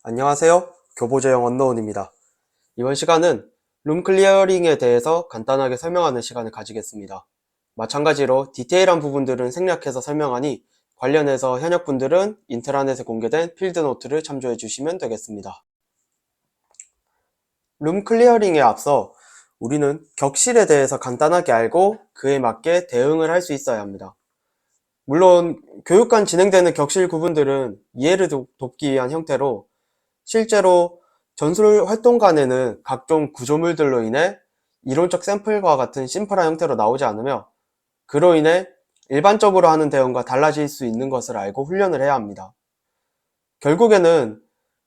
안녕하세요. 교보제형 언노운입니다. 이번 시간은 룸 클리어링에 대해서 간단하게 설명하는 시간을 가지겠습니다. 마찬가지로 디테일한 부분들은 생략해서 설명하니 관련해서 현역분들은 인트라넷에 공개된 필드노트를 참조해 주시면 되겠습니다. 룸 클리어링에 앞서 우리는 격실에 대해서 간단하게 알고 그에 맞게 대응을 할 수 있어야 합니다. 물론 교육간 진행되는 격실 구분들은 이해를 돕기 위한 형태로 실제로 전술 활동간에는 각종 구조물들로 인해 이론적 샘플과 같은 심플한 형태로 나오지 않으며 그로 인해 일반적으로 하는 대응과 달라질 수 있는 것을 알고 훈련을 해야 합니다. 결국에는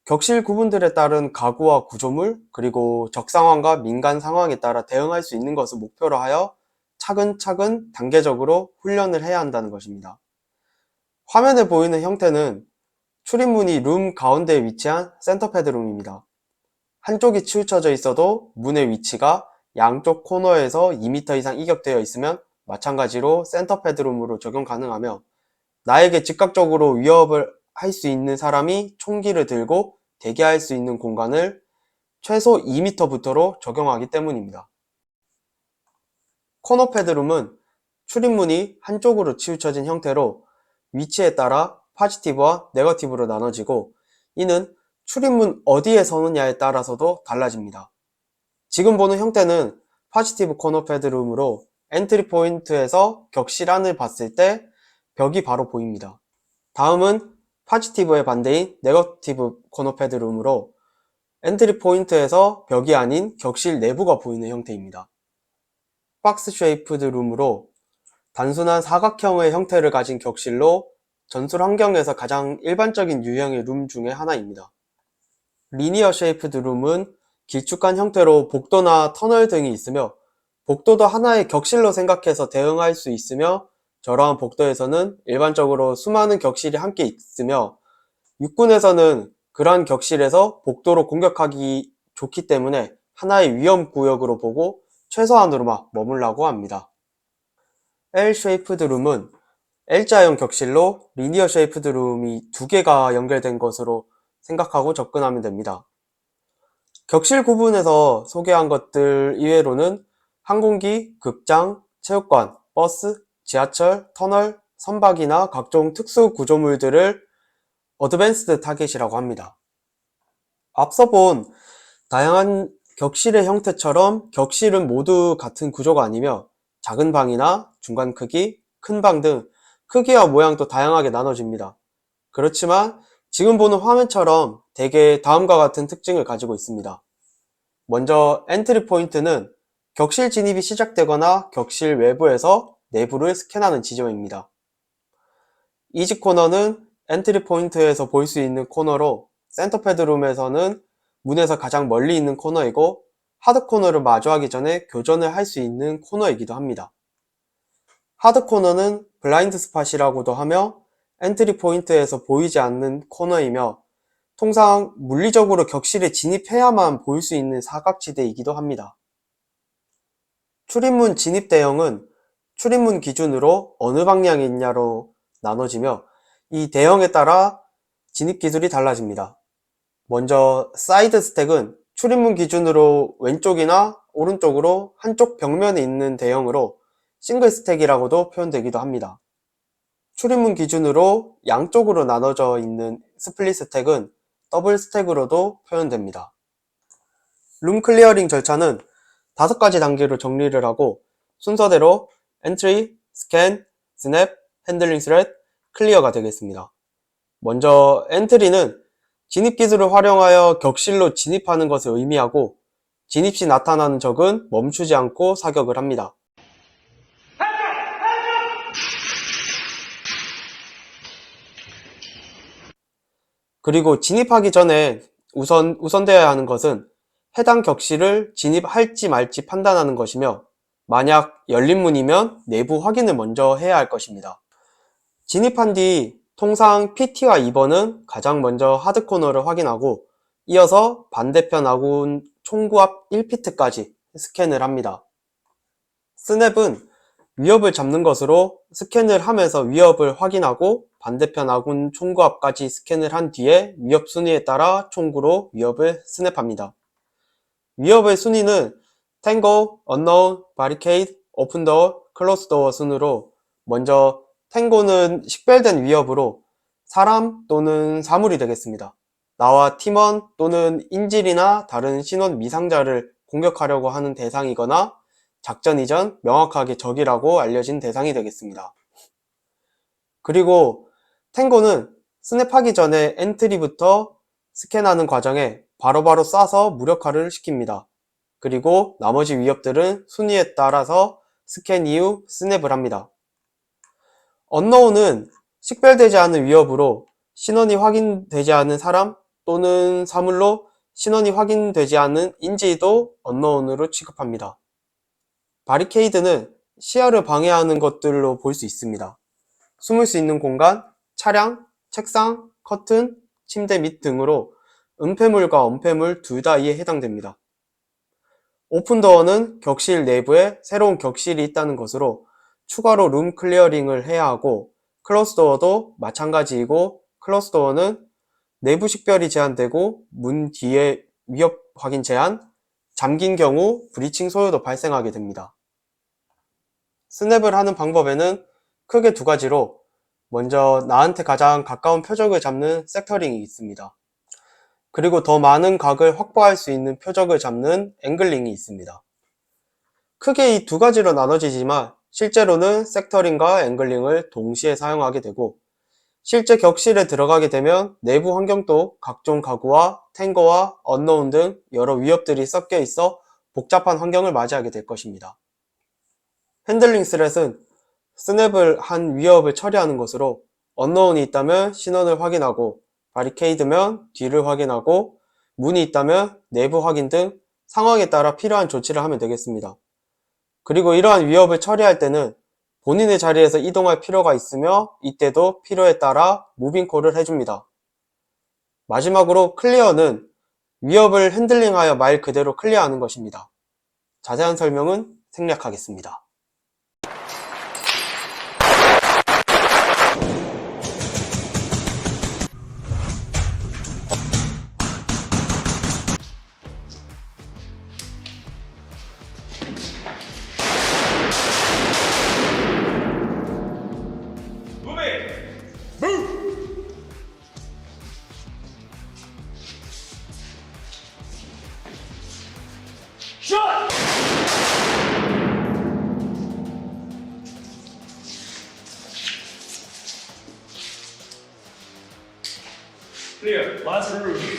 격실 구분들에 따른 가구와 구조물 그리고 적상황과 민간 상황에 따라 대응할 수 있는 것을 목표로 하여 차근차근 단계적으로 훈련을 해야 한다는 것입니다. 화면에 보이는 형태는 출입문이 룸 가운데에 위치한 센터패드룸입니다. 한쪽이 치우쳐져 있어도 문의 위치가 양쪽 코너에서 2m 이상 이격되어 있으면 마찬가지로 센터패드룸으로 적용 가능하며 나에게 즉각적으로 위협을 할 수 있는 사람이 총기를 들고 대기할 수 있는 공간을 최소 2m부터로 적용하기 때문입니다. 코너패드룸은 출입문이 한쪽으로 치우쳐진 형태로 위치에 따라 포지티브와 네거티브로 나눠지고 이는 출입문 어디에 서느냐에 따라서도 달라집니다. 지금 보는 형태는 포지티브 코너 패드룸으로 엔트리 포인트에서 격실 안을 봤을 때 벽이 바로 보입니다. 다음은 포지티브의 반대인 네거티브 코너 패드룸으로 엔트리 포인트에서 벽이 아닌 격실 내부가 보이는 형태입니다. 박스 쉐이프드 룸으로 단순한 사각형의 형태를 가진 격실로 전술 환경에서 가장 일반적인 유형의 룸 중에 하나입니다. 리니어 쉐이프드 룸은 길쭉한 형태로 복도나 터널 등이 있으며 복도도 하나의 격실로 생각해서 대응할 수 있으며 저러한 복도에서는 일반적으로 수많은 격실이 함께 있으며 육군에서는 그러한 격실에서 복도로 공격하기 좋기 때문에 하나의 위험구역으로 보고 최소한으로만 머물라고 합니다. L-쉐이프드 룸은 L자형 격실로 리니어 쉐이프드 룸이 두 개가 연결된 것으로 생각하고 접근하면 됩니다. 격실 구분에서 소개한 것들 이외로는 항공기, 극장, 체육관, 버스, 지하철, 터널, 선박이나 각종 특수 구조물들을 어드밴스드 타겟이라고 합니다. 앞서 본 다양한 격실의 형태처럼 격실은 모두 같은 구조가 아니며 작은 방이나 중간 크기, 큰 방 등 크기와 모양도 다양하게 나눠집니다. 그렇지만 지금 보는 화면처럼 대개 다음과 같은 특징을 가지고 있습니다. 먼저 엔트리 포인트는 격실 진입이 시작되거나 격실 외부에서 내부를 스캔하는 지점입니다. 이지 코너는 엔트리 포인트에서 볼 수 있는 코너로 센터패드룸에서는 문에서 가장 멀리 있는 코너이고 하드 코너를 마주하기 전에 교전을 할 수 있는 코너이기도 합니다. 하드 코너는 블라인드 스팟이라고도 하며 엔트리 포인트에서 보이지 않는 코너이며 통상 물리적으로 격실에 진입해야만 보일 수 있는 사각지대이기도 합니다. 출입문 진입 대형은 출입문 기준으로 어느 방향이 있냐로 나눠지며 이 대형에 따라 진입 기술이 달라집니다. 먼저 사이드 스택은 출입문 기준으로 왼쪽이나 오른쪽으로 한쪽 벽면에 있는 대형으로 싱글 스택이라고도 표현되기도 합니다. 출입문 기준으로 양쪽으로 나눠져 있는 스플릿 스택은 더블 스택으로도 표현됩니다. 룸 클리어링 절차는 5가지 단계로 정리를 하고 순서대로 엔트리, 스캔, 스냅, 핸들링 스렛, 클리어가 되겠습니다. 먼저 엔트리는 진입 기술을 활용하여 격실로 진입하는 것을 의미하고 진입 시 나타나는 적은 멈추지 않고 사격을 합니다. 그리고 진입하기 전에 우선되어야 하는 것은 해당 격실을 진입할지 말지 판단하는 것이며 만약 열린 문이면 내부 확인을 먼저 해야 할 것입니다. 진입한 뒤 통상 PT와 2번은 가장 먼저 하드코너를 확인하고 이어서 반대편 아군 총구 앞 1피트까지 스캔을 합니다. 스냅은 위협을 잡는 것으로 스캔을 하면서 위협을 확인하고 반대편 아군 총구 앞까지 스캔을 한 뒤에 위협 순위에 따라 총구로 위협을 스냅합니다. 위협의 순위는 탱고, 언노운, 바리케이드, 오픈도어, 클로스도어 순으로 먼저 탱고는 식별된 위협으로 사람 또는 사물이 되겠습니다. 나와 팀원 또는 인질이나 다른 신원 미상자를 공격하려고 하는 대상이거나 작전 이전 명확하게 적이라고 알려진 대상이 되겠습니다. 그리고 탱고는 스냅하기 전에 엔트리부터 스캔하는 과정에 바로바로 쏴서 무력화를 시킵니다. 그리고 나머지 위협들은 순위에 따라서 스캔 이후 스냅을 합니다. 언노운은 식별되지 않은 위협으로 신원이 확인되지 않은 사람 또는 사물로 신원이 확인되지 않은 인지도 언노운으로 취급합니다. 바리케이드는 시야를 방해하는 것들로 볼 수 있습니다. 숨을 수 있는 공간, 차량, 책상, 커튼, 침대 및 등으로 은폐물과 엄폐물 둘 다 이에 해당됩니다. 오픈도어는 격실 내부에 새로운 격실이 있다는 것으로 추가로 룸 클리어링을 해야 하고, 클로스도어도 마찬가지이고 클로스도어는 내부 식별이 제한되고 문 뒤에 위협 확인 제한, 잠긴 경우 브리칭 소요도 발생하게 됩니다. 스냅을 하는 방법에는 크게 두 가지로 먼저 나한테 가장 가까운 표적을 잡는 섹터링이 있습니다. 그리고 더 많은 각을 확보할 수 있는 표적을 잡는 앵글링이 있습니다. 크게 이 두 가지로 나눠지지만 실제로는 섹터링과 앵글링을 동시에 사용하게 되고, 실제 격실에 들어가게 되면 내부 환경도 각종 가구와 탱거와 언노운 등 여러 위협들이 섞여 있어 복잡한 환경을 맞이하게 될 것입니다. 핸들링 스렛은 스냅을 한 위협을 처리하는 것으로 언노운이 있다면 신원을 확인하고, 바리케이드면 뒤를 확인하고, 문이 있다면 내부 확인 등 상황에 따라 필요한 조치를 하면 되겠습니다. 그리고 이러한 위협을 처리할 때는 본인의 자리에서 이동할 필요가 있으며 이때도 필요에 따라 무빙콜을 해줍니다. 마지막으로 클리어는 위협을 핸들링하여 말 그대로 클리어하는 것입니다. 자세한 설명은 생략하겠습니다. Shot! Clear. Last room.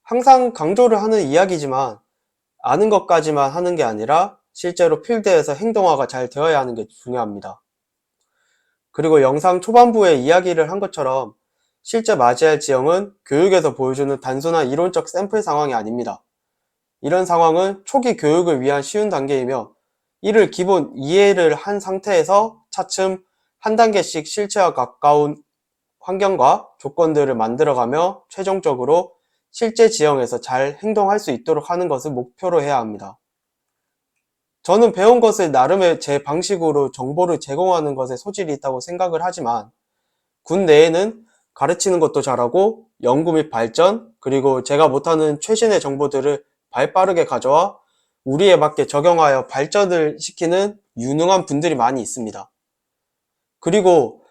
항상 강조를 하는 이야기지만 아는 것까지만 하는 게 아니라 실제로 필드에서 행동화가 잘 되어야 하는 게 중요합니다. 그리고 영상 초반부에 이야기를 한 것처럼 실제 맞이할 지형은 교육에서 보여주는 단순한 이론적 샘플 상황이 아닙니다. 이런 상황은 초기 교육을 위한 쉬운 단계이며 이를 기본 이해를 한 상태에서 차츰 한 단계씩 실체와 가까운 환경과 조건들을 만들어가며 최종적으로 실제 지형에서 잘 행동할 수 있도록 하는 것을 목표로 해야 합니다. 저는 배운 것을 나름의 제 방식으로 정보를 제공하는 것에 소질이 있다고 생각을 하지만 군 내에는 가르치는 것도 잘하고 연구 및 발전, 그리고 제가 못하는 최신의 정보들을 발빠르게 가져와 우리에 맞게 적용하여 발전을 시키는 유능한 분들이 많이 있습니다. 그리고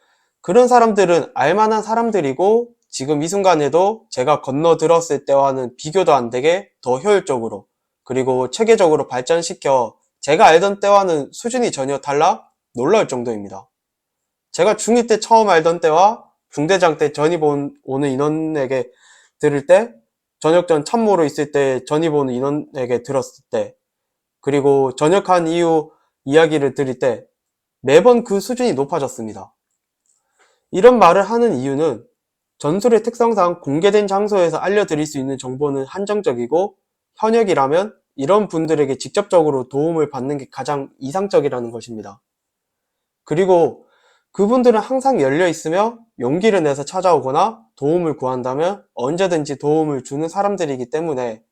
그런 사람들은 알만한 사람들이고 지금 이 순간에도 제가 건너들었을 때와는 비교도 안 되게 더 효율적으로 그리고 체계적으로 발전시켜 제가 알던 때와는 수준이 전혀 달라 놀라울 정도입니다. 제가 중2 때 처음 알던 때와 중대장 때 전입 오는 인원에게 들을 때, 전역 전 참모로 있을 때 전입 오는 인원에게 들었을 때, 그리고 전역한 이후 이야기를 들을 때 매번 그 수준이 높아졌습니다. 이런 말을 하는 이유는 전술의 특성상 공개된 장소에서 알려드릴 수 있는 정보는 한정적이고 현역이라면 이런 분들에게 직접적으로 도움을 받는 게 가장 이상적이라는 것입니다. 그리고 그분들은 항상 열려 있으며 용기를 내서 찾아오거나 도움을 구한다면 언제든지 도움을 주는 사람들이기 때문에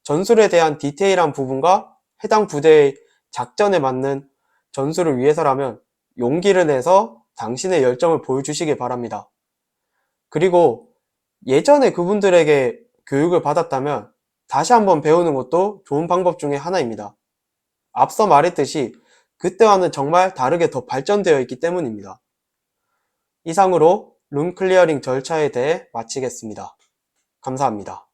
전술에 대한 디테일한 부분과 해당 부대의 작전에 맞는 전술을 위해서라면 용기를 내서 당신의 열정을 보여주시기 바랍니다. 그리고 예전에 그분들에게 교육을 받았다면 다시 한번 배우는 것도 좋은 방법 중에 하나입니다. 앞서 말했듯이 그때와는 정말 다르게 더 발전되어 있기 때문입니다. 이상으로 룸 클리어링 절차에 대해 마치겠습니다. 감사합니다.